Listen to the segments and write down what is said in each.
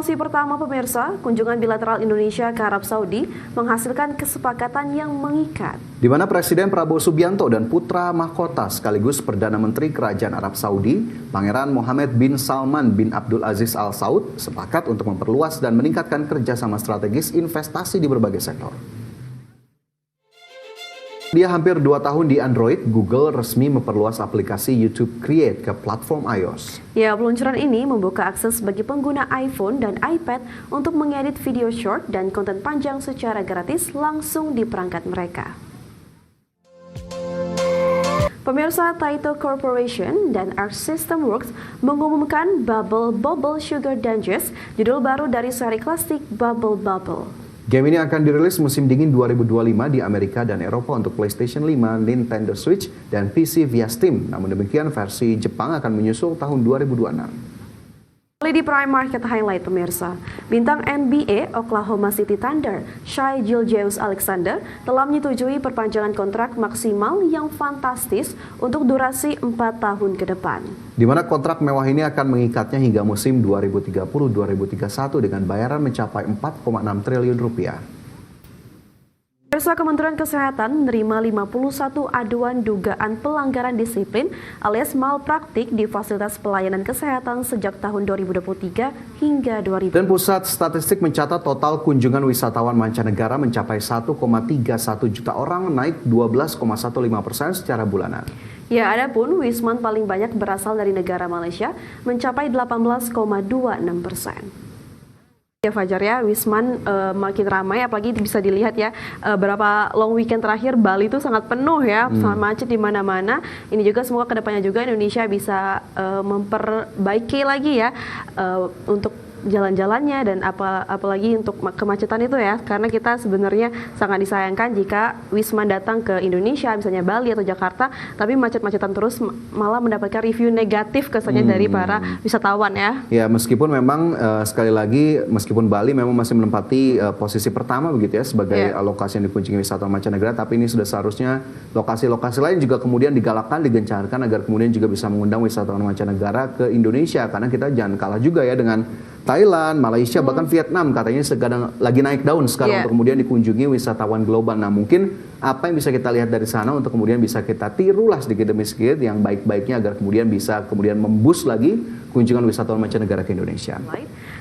Informasi pertama pemirsa, kunjungan bilateral Indonesia ke Arab Saudi menghasilkan kesepakatan yang mengikat. Di mana Presiden Prabowo Subianto dan putra mahkota sekaligus Perdana Menteri Kerajaan Arab Saudi, Pangeran Mohammed bin Salman bin Abdul Aziz Al Saud, sepakat untuk memperluas dan meningkatkan kerjasama strategis investasi di berbagai sektor. Dia hampir 2 tahun di Android, Google resmi memperluas aplikasi YouTube Create ke platform iOS. Ya, peluncuran ini membuka akses bagi pengguna iPhone dan iPad untuk mengedit video short dan konten panjang secara gratis langsung di perangkat mereka. Pemirsa, Taito Corporation dan Arc System Works mengumumkan Bubble Sugar Dangerous, judul baru dari seri klasik Bubble. Game ini akan dirilis musim dingin 2025 di Amerika dan Eropa untuk PlayStation 5, Nintendo Switch, dan PC via Steam. Namun demikian, versi Jepang akan menyusul tahun 2026. Di Prime Market Highlight pemirsa, bintang NBA Oklahoma City Thunder, Shai Gilgeous-Alexander telah menyetujui perpanjangan kontrak maksimal yang fantastis untuk durasi 4 tahun ke depan. Di mana kontrak mewah ini akan mengikatnya hingga musim 2030-2031 dengan bayaran mencapai 4,6 triliun rupiah. Pemirsa, Kementerian Kesehatan menerima 51 aduan dugaan pelanggaran disiplin alias malpraktik di fasilitas pelayanan kesehatan sejak tahun 2023 hingga 2000. Dan Pusat Statistik mencatat total kunjungan wisatawan mancanegara mencapai 1,31 juta orang, naik 12,15% secara bulanan. Ya, adapun wisman paling banyak berasal dari negara Malaysia mencapai 18,26%. Ya Fajar, ya Wisman makin ramai, apalagi bisa dilihat ya berapa long weekend terakhir Bali itu sangat penuh ya, sangat macet di mana-mana. Ini juga semoga kedepannya juga Indonesia bisa memperbaiki lagi ya untuk jalan-jalannya dan apalagi untuk kemacetan itu ya, karena kita sebenarnya sangat disayangkan jika Wisman datang ke Indonesia misalnya Bali atau Jakarta tapi macet-macetan terus, malah mendapatkan review negatif kesannya dari para wisatawan ya. Ya, meskipun memang sekali lagi meskipun Bali memang masih menempati posisi pertama begitu ya sebagai lokasi yang dikunjungi wisatawan mancanegara, tapi ini sudah seharusnya lokasi-lokasi lain juga kemudian digalakkan, digencarkan agar kemudian juga bisa mengundang wisatawan mancanegara ke Indonesia, karena kita jangan kalah juga ya dengan Thailand, Malaysia, bahkan Vietnam katanya sedang lagi naik daun sekarang untuk kemudian dikunjungi wisatawan global. Nah, mungkin apa yang bisa kita lihat dari sana untuk kemudian bisa kita tirulah sedikit demi sedikit yang baik-baiknya agar kemudian bisa memboost lagi kunjungan wisatawan mancanegara ke Indonesia.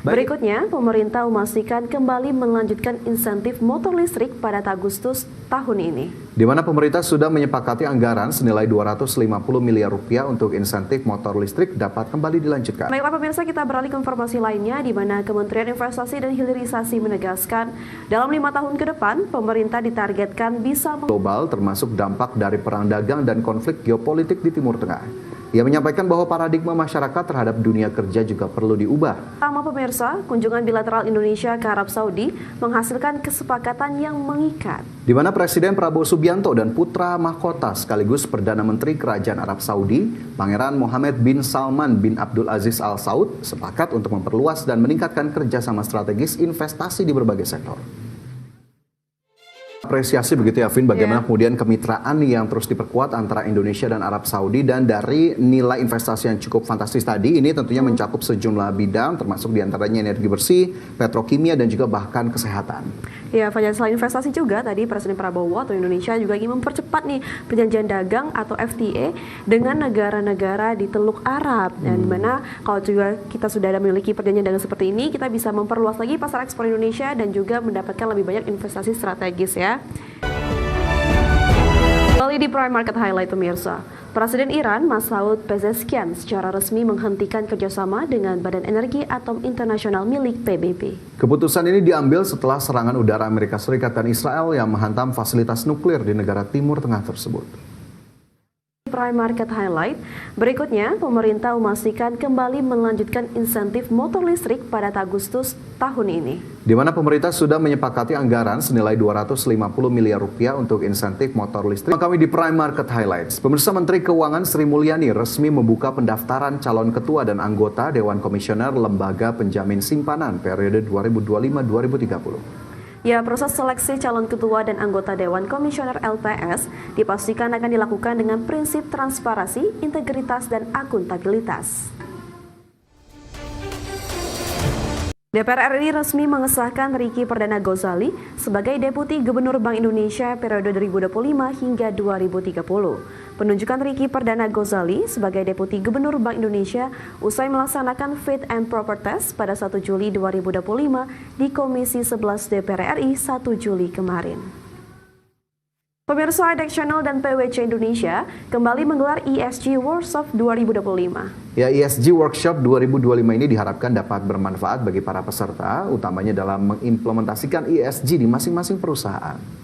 Berikutnya, pemerintah memastikan kembali melanjutkan insentif motor listrik pada Agustus tahun ini. Di mana pemerintah sudah menyepakati anggaran senilai 250 miliar rupiah untuk insentif motor listrik dapat kembali dilanjutkan. Baiklah pemirsa, kita beralih ke informasi lainnya di mana Kementerian Investasi dan Hilirisasi menegaskan dalam 5 tahun ke depan pemerintah ditargetkan bisa global termasuk dampak dari perang dagang dan konflik geopolitik di Timur Tengah. Ia menyampaikan bahwa paradigma masyarakat terhadap dunia kerja juga perlu diubah. Pertama pemirsa, kunjungan bilateral Indonesia ke Arab Saudi menghasilkan kesepakatan yang mengikat. Di mana Presiden Prabowo Subianto dan putra mahkota sekaligus Perdana Menteri Kerajaan Arab Saudi, Pangeran Mohammed bin Salman bin Abdul Aziz Al Saud, sepakat untuk memperluas dan meningkatkan kerjasama strategis investasi di berbagai sektor. Apresiasi begitu ya, Vin, bagaimana kemudian kemitraan yang terus diperkuat antara Indonesia dan Arab Saudi, dan dari nilai investasi yang cukup fantastis tadi, ini tentunya mencakup sejumlah bidang termasuk diantaranya energi bersih, petrokimia, dan juga bahkan kesehatan. Ya, Fajar, selain investasi juga tadi Presiden Prabowo atau Indonesia juga ingin mempercepat nih perjanjian dagang atau FTA dengan negara-negara di Teluk Arab, dan dimana kalau juga kita sudah ada memiliki perjanjian dagang seperti ini, kita bisa memperluas lagi pasar ekspor Indonesia dan juga mendapatkan lebih banyak investasi strategis ya. Kali di Prime Market Highlight pemirsa, Presiden Iran Masoud Pezeshkian secara resmi menghentikan kerjasama dengan Badan Energi Atom Internasional milik PBB. Keputusan ini diambil setelah serangan udara Amerika Serikat dan Israel yang menghantam fasilitas nuklir di negara Timur Tengah tersebut. Prime Market Highlight. Berikutnya, pemerintah memastikan kembali melanjutkan insentif motor listrik pada Agustus tahun ini. Di mana pemerintah sudah menyepakati anggaran senilai 250 miliar rupiah untuk insentif motor listrik. Kami di Prime Market Highlights. Pemirsa, Menteri Keuangan Sri Mulyani resmi membuka pendaftaran calon ketua dan anggota Dewan Komisioner Lembaga Penjamin Simpanan periode 2025-2030. Ya, proses seleksi calon ketua dan anggota Dewan Komisioner LPS dipastikan akan dilakukan dengan prinsip transparansi, integritas, dan akuntabilitas. DPR RI resmi mengesahkan Ricky Perdana Ghazali sebagai Deputi Gubernur Bank Indonesia periode 2025 hingga 2030. Penunjukan Ricky Perdana Ghazali sebagai Deputi Gubernur Bank Indonesia usai melaksanakan Fit and Proper Test pada 1 Juli 2025 di Komisi 11 DPR RI 1 Juli kemarin. Pemirsa IDEX Channel dan PWC Indonesia kembali menggelar ESG Workshop 2025. Ya, ESG Workshop 2025 ini diharapkan dapat bermanfaat bagi para peserta, utamanya dalam mengimplementasikan ESG di masing-masing perusahaan.